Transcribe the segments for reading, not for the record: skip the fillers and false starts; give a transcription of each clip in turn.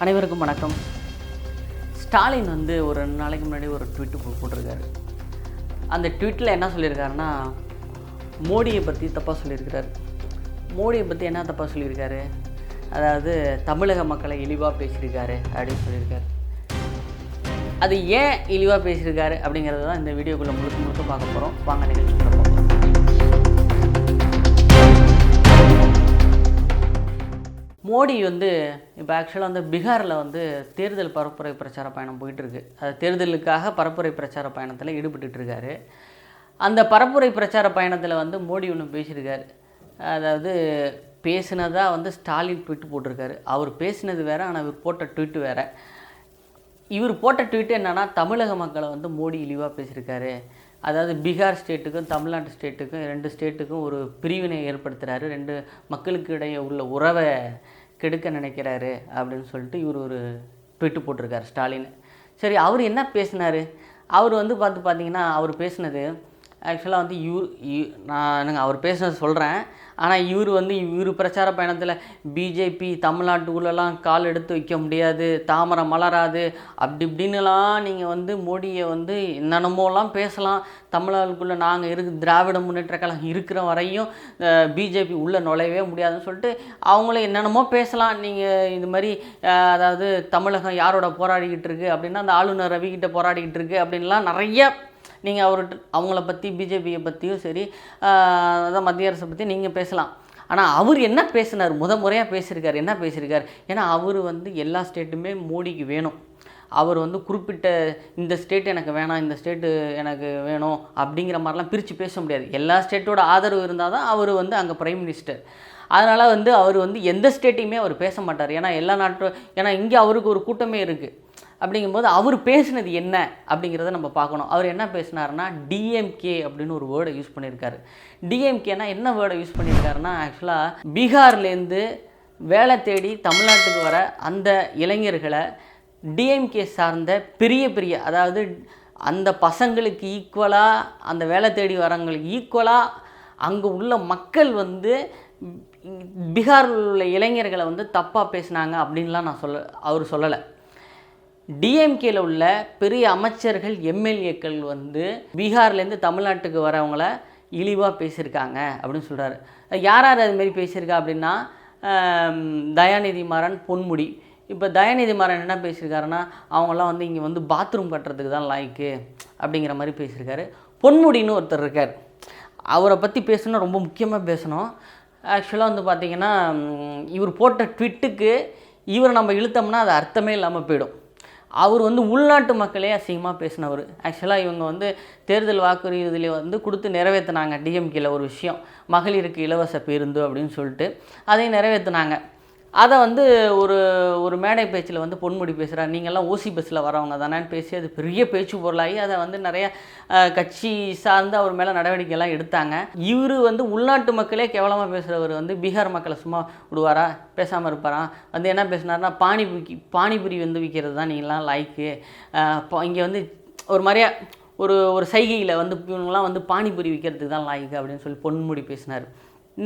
அனைவருக்கும் வணக்கம். ஸ்டாலின் வந்து ஒரு 2 நாளைக்கு முன்னாடி ஒரு ட்வீட்டு போட்டிருக்காரு. அந்த ட்வீட்டில் என்ன சொல்லியிருக்காருன்னா, மோடியை பற்றி தப்பாக சொல்லியிருக்கிறார். மோடியை பற்றி என்ன தப்பாக சொல்லியிருக்காரு, அதாவது தமிழக மக்களை இழிவாக பேசியிருக்காரு அப்படின்னு சொல்லியிருக்காரு. அது ஏன் இழிவாக பேசியிருக்காரு அப்படிங்கிறது தான் இந்த வீடியோக்குள்ளே முழுக்க பார்க்க போகிறோம். வாங்க நிகழ்ச்சிக்குள்ள போகலாம். மோடி வந்து இப்போ ஆக்சுவலாக வந்து பீகாரில் வந்து தேர்தல் பரப்புரை பிரச்சார பயணம் போயிட்டுருக்கு. அது தேர்தலுக்காக பரப்புரை பிரச்சார பயணத்தில் ஈடுபட்டுருக்காரு. அந்த பரப்புரை பிரச்சார பயணத்தில் வந்து மோடி ஒன்று பேசியிருக்காரு. அதாவது பேசினதாக வந்து ஸ்டாலின் ட்வீட் போட்டிருக்காரு. அவர் பேசினது வேறு, ஆனால் இவர் போட்ட ட்வீட்டு வேறு. இவர் போட்ட ட்வீட்டு என்னென்னா, தமிழக மக்களை வந்து மோடி இழிவாக பேசியிருக்காரு. அதாவது பீகார் ஸ்டேட்டுக்கும் தமிழ்நாடு ஸ்டேட்டுக்கும் 2 ஸ்டேட்டுக்கும் ஒரு பிரிவினை ஏற்படுத்துகிறாரு, 2 மக்களுக்கு இடையே உள்ள உறவை கெடுக்க நினைக்கிறாரு அப்படின்னு சொல்லிட்டு இவர் ஒரு ட்வீட்டு போட்டிருக்காரு ஸ்டாலின். சரி, அவர் என்ன பேசினார்? அவர் வந்து பார்த்தீங்கன்னா அவர் பேசினது ஆக்சுவலாக வந்து நான் அவர் பேசுனது சொல்கிறேன். ஆனால் இவர் பிரச்சார பயணத்தில் பிஜேபி தமிழ்நாட்டுக்குள்ளெல்லாம் கால் எடுத்து வைக்க முடியாது, தாமரை மலராது, அப்படி இப்படின்னுலாம் நீங்கள் வந்து மோடியை வந்து என்னென்னமோலாம் பேசலாம். தமிழ்நாட்டுக்குள்ளே நாங்கள் திராவிட முன்னேற்ற கழகம் இருக்கிற வரையும் பிஜேபி உள்ளே நுழையவே முடியாதுன்னு சொல்லிட்டு அவங்கள என்னென்னமோ பேசலாம். நீங்கள் இது மாதிரி அதாவது தமிழகம் யாரோட போராடிக்கிட்டு இருக்குது அப்படின்னா அந்த ஆளுநர் ரவிக்கிட்ட போராடிக்கிட்டு இருக்குது அப்படின்லாம் நிறைய நீங்கள் அவங்கள பற்றி பிஜேபியை பற்றியும் சரி, அதான் மத்திய அரசை பற்றி நீங்கள் பேசலாம். ஆனால் அவர் என்ன பேசினார், முறையாக பேசியிருக்கார். என்ன பேசியிருக்கார்? ஏன்னா அவர் வந்து எல்லா ஸ்டேட்டுமே மோடிக்கு வேணும். அவர் வந்து குறிப்பிட்ட இந்த ஸ்டேட் எனக்கு வேணாம், இந்த ஸ்டேட்டு எனக்கு வேணும் அப்படிங்கிற மாதிரிலாம் பிரித்து பேச முடியாது. எல்லா ஸ்டேட்டோட ஆதரவு இருந்தால் தான் அவர் வந்து அங்கே பிரைம் மினிஸ்டர். அதனால் வந்து அவர் வந்து எந்த ஸ்டேட்டையுமே அவர் பேச மாட்டார். ஏன்னா எல்லா ஏன்னா இங்கே அவருக்கு ஒரு கூட்டமே இருக்குது. அப்படிங்கும்போது அவர் பேசினது என்ன அப்படிங்கிறத நம்ம பார்க்கணும். அவர் என்ன பேசினார்னா, டிஎம்கே அப்படின்னு ஒரு வேர்டை யூஸ் பண்ணியிருக்காரு. டிஎம்கேனா என்ன வேர்டை யூஸ் பண்ணியிருக்காருன்னா, ஆக்சுவலாக பீகார்லேருந்து வேலை தேடி தமிழ்நாட்டுக்கு வர அந்த இளைஞர்களை டிஎம்கே சார்ந்த பெரிய அதாவது அந்த பசங்களுக்கு ஈக்குவலாக, அந்த வேலை தேடி வரவங்களுக்கு ஈக்குவலாக அங்கே உள்ள மக்கள் வந்து பீகாரில் உள்ள இளைஞர்களை வந்து தப்பாக பேசினாங்க அப்படின்லாம் அவர் சொல்லலை. டிஎம்கேல உள்ள பெரிய அமைச்சர்கள் எம்எல்ஏக்கள் வந்து பீகார்லேருந்து தமிழ்நாட்டுக்கு வரவங்கள இழிவாக பேசியிருக்காங்க அப்படின்னு சொல்கிறாரு. யார் அதுமாரி பேசியிருக்கா அப்படின்னா, தயாநிதி மாறன், பொன்முடி. இப்போ தயாநிதி மாறன் என்ன பேசியிருக்காருன்னா, அவங்களாம் வந்து இங்கே வந்து பாத்ரூம் கட்டுறதுக்கு தான் லாய்க்கு அப்படிங்கிற மாதிரி பேசியிருக்காரு. பொன்முடின்னு ஒருத்தர் இருக்கார். அவரை பற்றி பேசணுன்னா ரொம்ப முக்கியமாக பேசணும். ஆக்சுவலாக வந்து பார்த்திங்கன்னா, இவர் போட்ட ட்விட்டுக்கு இவரை நம்ம இழுத்தோம்னா அது அர்த்தமே இல்லாமல் போயிடும். அவர் வந்து உள்நாட்டு மக்களே அசிங்கமாக பேசினவர். ஆக்சுவலாக இவங்க வந்து தேர்தல் வாக்குறுதியிலே வந்து கொடுத்து நிறைவேற்றினாங்க டிஎம்கேல ஒரு விஷயம், மகளிருக்கு இலவச பேருந்து அப்படின்னு சொல்லிட்டு அதையும் நிறைவேற்றினாங்க. அதை வந்து ஒரு மேடை பேச்சில் வந்து பொன்முடி பேசுகிறார். நீங்கள்லாம் ஓசி பஸ்ஸில் வரவங்க தானேன்னு பேசி அது பெரிய பேச்சு பொருளாகி அதை வந்து நிறைய கட்சி சார்ந்து அவர் மேலே நடவடிக்கைலாம் எடுத்தாங்க. இவர் வந்து உள்நாட்டு மக்களே கேவலமாக பேசுகிறவர் வந்து பீகார் மக்களை சும்மா விடுவாரா, பேசாமல் இருப்பாரா? வந்து என்ன பேசினார்னா, பானிபுரி வந்து விற்கிறது தான் நீங்களாம் லாய்க்கு, இங்கே வந்து ஒரு மாதிரியா ஒரு சைகையில் வந்து இவங்களாம் வந்து பானிபுரி விற்கிறதுக்கு தான் லாய்க்கு அப்படின்னு சொல்லி பொன்முடி பேசினார்.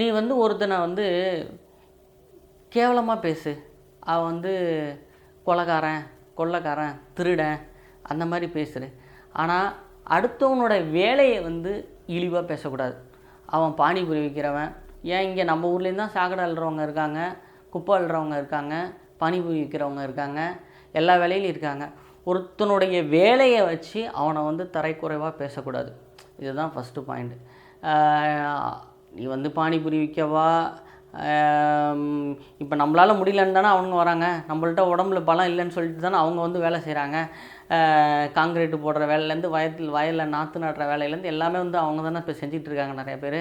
நீ வந்து ஒருத்தனை வந்து கேவலமாக பேசு, அவன் வந்து கொள்ளைக்காரன், திருடன் அந்த மாதிரி பேசுகிறேன். ஆனால் அடுத்தவனோட வேலையை வந்து இழிவாக பேசக்கூடாது. அவன் பானிபுரி விற்கிறவன், ஏன் இங்கே நம்ம ஊர்லேருந்து தான் சாக்கடை அள்ளுறவங்க இருக்காங்க, குப்பை அள்ளுறவங்க இருக்காங்க, பானிபுரி விற்கிறவங்க இருக்காங்க, எல்லா வேலையிலும் இருக்காங்க. ஒருத்தனுடைய வேலையை வச்சு அவனை வந்து தரைக்குறைவாக பேசக்கூடாது. இதுதான் ஃபஸ்ட்டு பாயிண்ட்டு. நீ வந்து பானிபுரி விற்கவா, இப்போ நம்மளால் முடியலன்னு தானே அவங்க வராங்க, நம்மள்ட்ட உடம்புல பலம் இல்லைன்னு சொல்லிட்டு தானே அவங்க வந்து வேலை செய்கிறாங்க. காங்கிரீட்டு போடுற வேலையிலேருந்து வயலில் நாற்று நடுற வேலையிலேருந்து எல்லாமே வந்து அவங்க தானே இப்போ செஞ்சிட்ருக்காங்க நிறைய பேர்.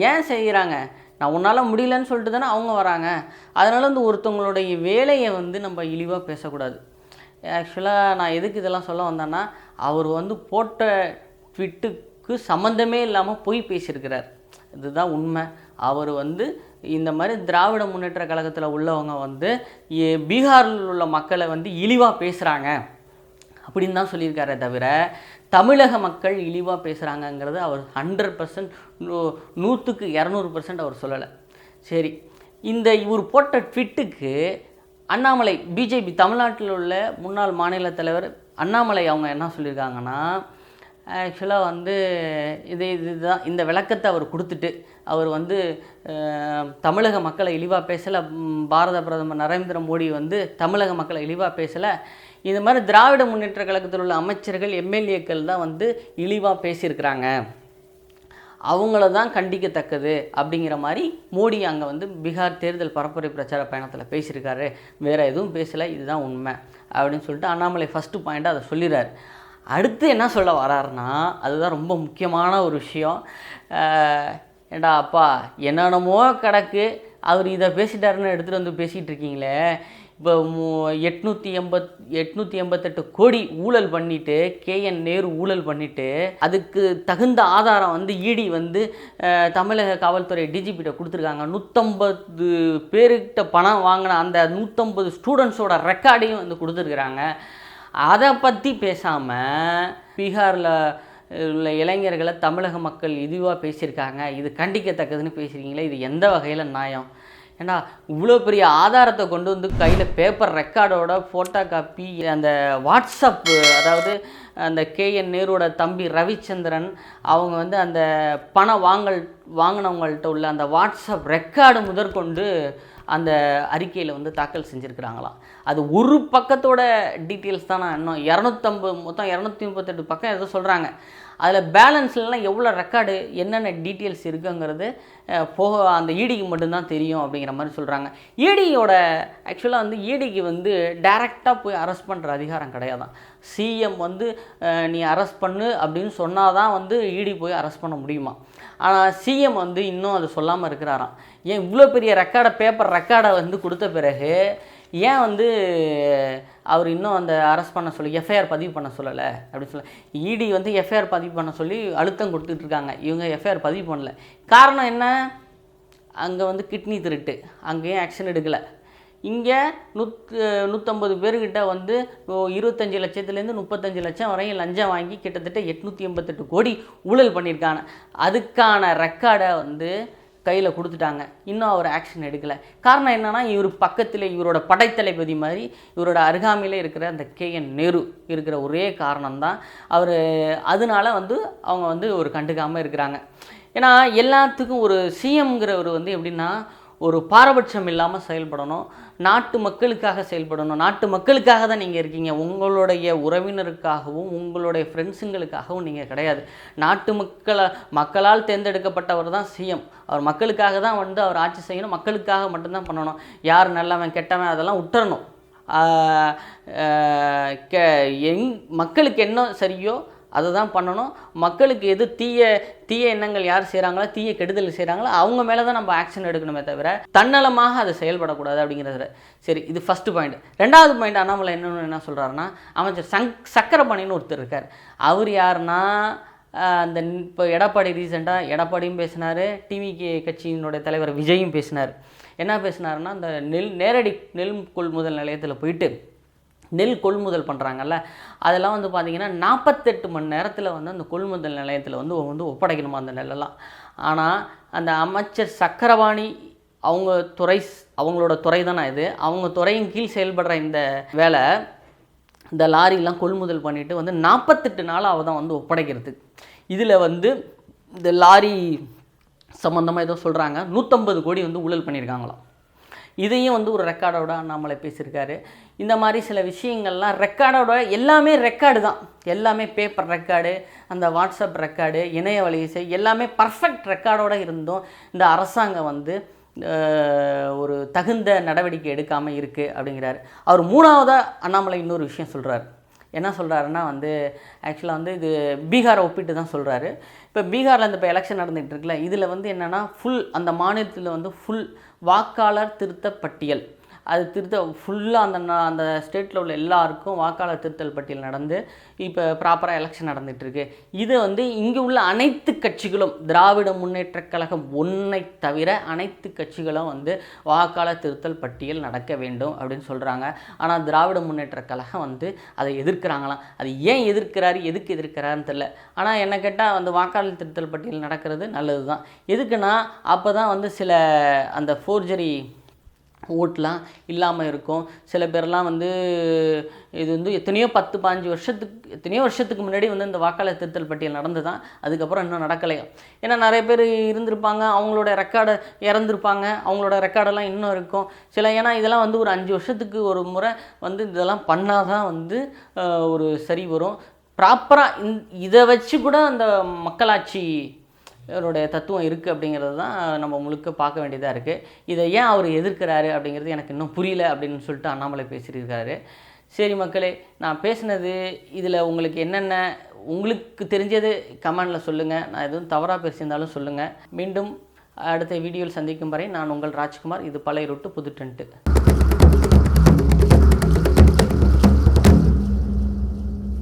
ஏன் செய்கிறாங்க? நான் உன்னால் முடியலன்னு சொல்லிட்டு தானே அவங்க வராங்க. அதனால் வந்து ஒருத்தவங்களுடைய வேலையை வந்து நம்ம இழிவாக பேசக்கூடாது. ஆக்சுவலாக நான் எதுக்கு இதெல்லாம் சொல்ல வந்தேன்னா, அவர் வந்து போட்ட ட்விட்டுக்கு சம்மந்தமே இல்லாமல் பொய் பேசியிருக்கிறார். இதுதான் உண்மை. அவர் வந்து இந்த மாதிரி திராவிட முன்னேற்ற கழகத்தில் உள்ளவங்க வந்து பீகாரில் உள்ள மக்களை வந்து இழிவாக பேசுகிறாங்க அப்படின்னு தான் சொல்லியிருக்காரே தவிர, தமிழக மக்கள் இழிவாக பேசுகிறாங்கங்கிறது அவர் 100%, 100க்கு 200% அவர் சொல்லலை. சரி, இவர் போட்ட ட்விட்டுக்கு அண்ணாமலை பிஜேபி தமிழ்நாட்டில் உள்ள முன்னாள் மாநில தலைவர் அண்ணாமலை அவங்க என்ன சொல்லியிருக்காங்கன்னா, ஆக்சுவலாக வந்து இதுதான் இந்த விளக்கத்தை அவர் கொடுத்துட்டு, அவர் வந்து தமிழக மக்களை இழிவாக பேசலை, பாரத பிரதமர் நரேந்திர மோடி வந்து தமிழக மக்களை இழிவாக பேசலை, இது மாதிரி திராவிட முன்னேற்ற கழகத்தில் உள்ள அமைச்சர்கள் எம்எல்ஏக்கள் தான் வந்து இழிவாக பேசியிருக்கிறாங்க, அவங்கள தான் கண்டிக்கத்தக்கது அப்படிங்கிற மாதிரி மோடி அங்கே வந்து பீகார் தேர்தல் பரப்புரை பிரச்சார பயணத்தில் பேசியிருக்காரு, வேறு எதுவும் பேசலை, இதுதான் உண்மை அப்படின்னு சொல்லிட்டு அண்ணாமலை ஃபஸ்ட்டு பாயிண்ட்டாக அதை சொல்லிடுறாரு. அடுத்து என்ன சொல்ல வராருன்னா, அதுதான் ரொம்ப முக்கியமான ஒரு விஷயம். ஏண்டா அப்பா என்னென்னமோ கிடக்கு, அவர் இதை பேசிட்டாருன்னு எடுத்துகிட்டு வந்து பேசிகிட்டு இருக்கீங்களே, இப்போ 888 கோடி ஊழல் பண்ணிவிட்டு, KN நேரு ஊழல் பண்ணிவிட்டு, அதுக்கு தகுந்த ஆதாரம் வந்து இடி வந்து தமிழக காவல்துறை டிஜிபிட்ட கொடுத்துருக்காங்க. 150 பேர்கிட்ட பணம் வாங்கின அந்த 150 ஸ்டூடெண்ட்ஸோட ரெக்கார்டையும் வந்து கொடுத்துருக்குறாங்க. அதை பற்றி பேசாமல் பீகாரில் உள்ள இளைஞர்களை தமிழக மக்கள் இதுவாக பேசியிருக்காங்க, இது கண்டிக்கத்தக்கதுன்னு பேசுகிறீங்களே, இது எந்த வகையில் நியாயம்? ஏன்னா இவ்வளோ பெரிய ஆதாரத்தை கொண்டு வந்து கையில் பேப்பர் ரெக்கார்டோட ஃபோட்டோ காப்பி, அந்த வாட்ஸ்அப், அதாவது அந்த KN நேருவோட தம்பி ரவிச்சந்திரன் அவங்க வந்து அந்த பணம் வாங்கினவங்கள்ட்ட உள்ள அந்த வாட்ஸ்அப் ரெக்கார்டு முதற்கொண்டு அந்த அறிக்கையில் வந்து தாக்கல் செஞ்சுருக்கிறாங்களாம். அது ஒரு பக்கத்தோட டீட்டெயில்ஸ் தான். நான் இன்னும் மொத்தம் 238 பக்கம் ஏதோ சொல்கிறாங்க. அதில் பேலன்ஸ்லாம் எவ்வளோ ரெக்கார்டு என்னென்ன டீட்டெயில்ஸ் இருக்குங்கிறது போக அந்த ஈடிக்கு மட்டும்தான் தெரியும் அப்படிங்கிற மாதிரி சொல்கிறாங்க. ஆக்சுவலாக வந்து ஈடிக்கு வந்து டைரெக்டாக போய் அரெஸ்ட் பண்ணுற அதிகாரம் கிடையாதான். சிஎம் வந்து நீ அரெஸ்ட் பண்ணு அப்படின்னு சொன்னால் தான் வந்து ஈடி போய் அரெஸ்ட் பண்ண முடியுமா. ஆனால் சிஎம் வந்து இன்னும் அதை சொல்லாமல் இருக்கிறாராம். ஏன் இவ்வளோ பெரிய பேப்பர் ரெக்கார்டை வந்து கொடுத்த பிறகு ஏன் வந்து அவர் இன்னும் அந்த அரெஸ்ட் பண்ண சொல்லி எஃப்ஐஆர் பதிவு பண்ண சொல்லலை அப்படின்னு சொல்ல, இடி வந்து எஃப்ஐஆர் பதிவு பண்ண சொல்லி அழுத்தம் கொடுத்துட்ருக்காங்க. இவங்க எஃப்ஐஆர் பதிவு பண்ணல. காரணம் என்ன? அங்கே வந்து கிட்னி திருட்டு, அங்கேயும் ஆக்ஷன் எடுக்கலை. இங்கே 150 பேர்கிட்ட வந்து 25 லட்சத்துலேருந்து 35 லட்சம் வரையும் லஞ்சம் வாங்கி கிட்டத்தட்ட 888 கோடி ஊழல் பண்ணியிருக்காங்க. அதுக்கான ரெக்கார்டை வந்து கையில் கொடுத்துட்டாங்க. இன்னும் அவர் ஆக்ஷன் எடுக்கலை. காரணம் என்னென்னா, இவர் பக்கத்தில் இவரோட படைத்தளபதி மாதிரி இவரோட அருகாமையிலே இருக்கிற அந்த KN நேரு இருக்கிற ஒரே காரணம்தான் அவர். அதனால வந்து அவங்க வந்து ஒரு கண்டுக்காமல் இருக்கிறாங்க. ஏன்னா எல்லாத்துக்கும் ஒரு சிஎம்ங்கிறவர் வந்து எப்படின்னா, ஒரு பாரபட்சம் இல்லாமல் செயல்படணும், நாட்டு மக்களுக்காக செயல்படணும். நாட்டு மக்களுக்காக தான் நீங்கள் இருக்கீங்க, உங்களுடைய உறவினருக்காகவும் உங்களுடைய ஃப்ரெண்ட்ஸுங்களுக்காகவும் நீங்கள் கிடையாது. நாட்டு மக்களால் தேர்ந்தெடுக்கப்பட்டவர் தான் சிஎம். அவர் மக்களுக்காக தான் வந்து அவர் ஆட்சி செய்யணும், மக்களுக்காக மட்டும்தான் பண்ணணும். யார் நல்லவன் கெட்டவன் அதெல்லாம் விட்டுறணும். மக்களுக்கு என்ன சரியோ அதை தான் பண்ணணும். மக்களுக்கு எது தீய எண்ணங்கள் யார் செய்கிறாங்களோ, தீய கெடுதல் செய்கிறாங்களோ அவங்க மேலே தான் நம்ம ஆக்ஷன் எடுக்கணுமே தவிர தன்னலமாக அதை செயல்படக்கூடாது அப்படிங்கிறது. சரி, இது ஃபஸ்ட்டு பாயிண்ட். ரெண்டாவது பாயிண்ட், அண்ணாமலை என்ன சொல்கிறாருன்னா, அமைச்சர் சக்கரபாணின்னு ஒருத்தர் இருக்கார். அவர் யாருன்னா, அந்த இப்போ ரீசெண்டாக எடப்பாடியும் பேசினார், டிவிகே கட்சியினுடைய தலைவர் விஜயும் பேசினார். என்ன பேசினாருன்னா, இந்த நேரடி நெல் கொள்முதல் நிலையத்தில் போயிட்டு நெல் கொள்முதல் பண்ணுறாங்கல்ல, அதெல்லாம் வந்து பார்த்திங்கன்னா 48 மணி நேரத்தில் வந்து அந்த கொள்முதல் நிலையத்தில் வந்து ஒப்படைக்கணுமா அந்த நெல்லெல்லாம். ஆனால் அந்த அமைச்சர் சக்கரபாணி அவங்களோட துறை தானே இது, அவங்க துறையின் கீழ் செயல்படுற இந்த வேலை, இந்த லாரிலாம் கொள்முதல் பண்ணிவிட்டு வந்து 48 நாளாக தான் வந்து ஒப்படைக்கிறது. இதில் வந்து இந்த லாரி சம்மந்தமாக ஏதோ சொல்கிறாங்க, 150 கோடி வந்து ஊழல் பண்ணியிருக்காங்களாம். இதையும் வந்து ஒரு ரெக்கார்டோட அண்ணாமலை பேசியிருக்காரு. இந்த மாதிரி சில விஷயங்கள்லாம் ரெக்கார்டோட, எல்லாமே ரெக்கார்டு தான், எல்லாமே பேப்பர் ரெக்கார்டு, அந்த வாட்ஸ்அப் ரெக்கார்டு, இணைய வழிசை, எல்லாமே பர்ஃபெக்ட் ரெக்கார்டோடு இருந்தும் இந்த அரசாங்கம் வந்து ஒரு தகுந்த நடவடிக்கை எடுக்காமல் இருக்குது அப்படிங்கிறாரு. அவர் மூணாவதாக அண்ணாமலை இன்னொரு விஷயம் சொல்கிறார். என்ன சொல்கிறாருன்னா வந்து, ஆக்சுவலாக வந்து இது பீகாரை ஒப்பிட்டு தான் சொல்கிறாரு. இப்போ பீகாரில் இந்த இப்போ எலெக்ஷன் நடந்துகிட்டு இருக்குல்ல, இதில் வந்து என்னென்னா அந்த மாநிலத்தில் வந்து ஃபுல் வாக்காளர் திருத்த பட்டியல், அது ஃபுல்லாக அந்த ஸ்டேட்டில் உள்ள எல்லாருக்கும் வாக்காளர் திருத்தல் பட்டியல் நடந்து இப்போ ப்ராப்பராக எலெக்ஷன் நடந்துகிட்ருக்கு. இதை வந்து இங்கே உள்ள அனைத்து கட்சிகளும், திராவிட முன்னேற்ற கழகம் ஒன்றை தவிர அனைத்து கட்சிகளும் வந்து வாக்காளர் திருத்தல் பட்டியல் நடக்க வேண்டும் அப்படின்னு சொல்கிறாங்க. ஆனால் திராவிட முன்னேற்ற கழகம் வந்து அதை எதிர்க்கிறாங்களாம். அது ஏன் எதுக்கு எதிர்க்கிறாருன்னு தெரியல. ஆனால் என்ன கேட்டால் வந்து வாக்காளர் திருத்தல் பட்டியல் நடக்கிறது நல்லது தான். எதுக்குன்னா அப்போ தான் வந்து சில அந்த ஃபோர்ஜரி ஓட்டெலாம் இல்லாமல் இருக்கும். சில பேர்லாம் வந்து இது வந்து எத்தனையோ 10-15 வருஷத்துக்கு முன்னாடி வந்து இந்த வாக்காளர் திருத்தல் பட்டியல் நடந்து தான், அதுக்கப்புறம் இன்னும் நடக்கலையா. ஏன்னா நிறைய பேர் இருந்திருப்பாங்க, அவங்களோட ரெக்கார்டை இறந்துருப்பாங்க, அவங்களோட ரெக்கார்டெல்லாம் இன்னும் இருக்கும். ஏன்னா இதெல்லாம் வந்து ஒரு 5 வருஷத்துக்கு ஒரு முறை வந்து இதெல்லாம் பண்ணால் தான் வந்து ஒரு சரி வரும். ப்ராப்பராக இதை வச்சு கூட அந்த மக்களாட்சி அவருடைய தத்துவம் இருக்குது அப்படிங்கிறது தான் நம்ம முழுக்க பார்க்க வேண்டியதாக இருக்குது. இதை ஏன் அவர் எதிர்க்கிறாரு அப்படிங்கிறது எனக்கு இன்னும் புரியல அப்படின்னு சொல்லிட்டு அண்ணாமலை பேசியிருக்காரு. சரி மக்களே, நான் பேசினது இதில் உங்களுக்கு என்னென்ன உங்களுக்கு தெரிஞ்சது கமெண்டில் சொல்லுங்கள். நான் எதுவும் தவறாக பேசியிருந்தாலும் சொல்லுங்கள். மீண்டும் அடுத்த வீடியோவில் சந்திக்கும் வரை நான் உங்கள் ராஜ்குமார். இது பழைய ரூட்டு புது டென்ட்டு.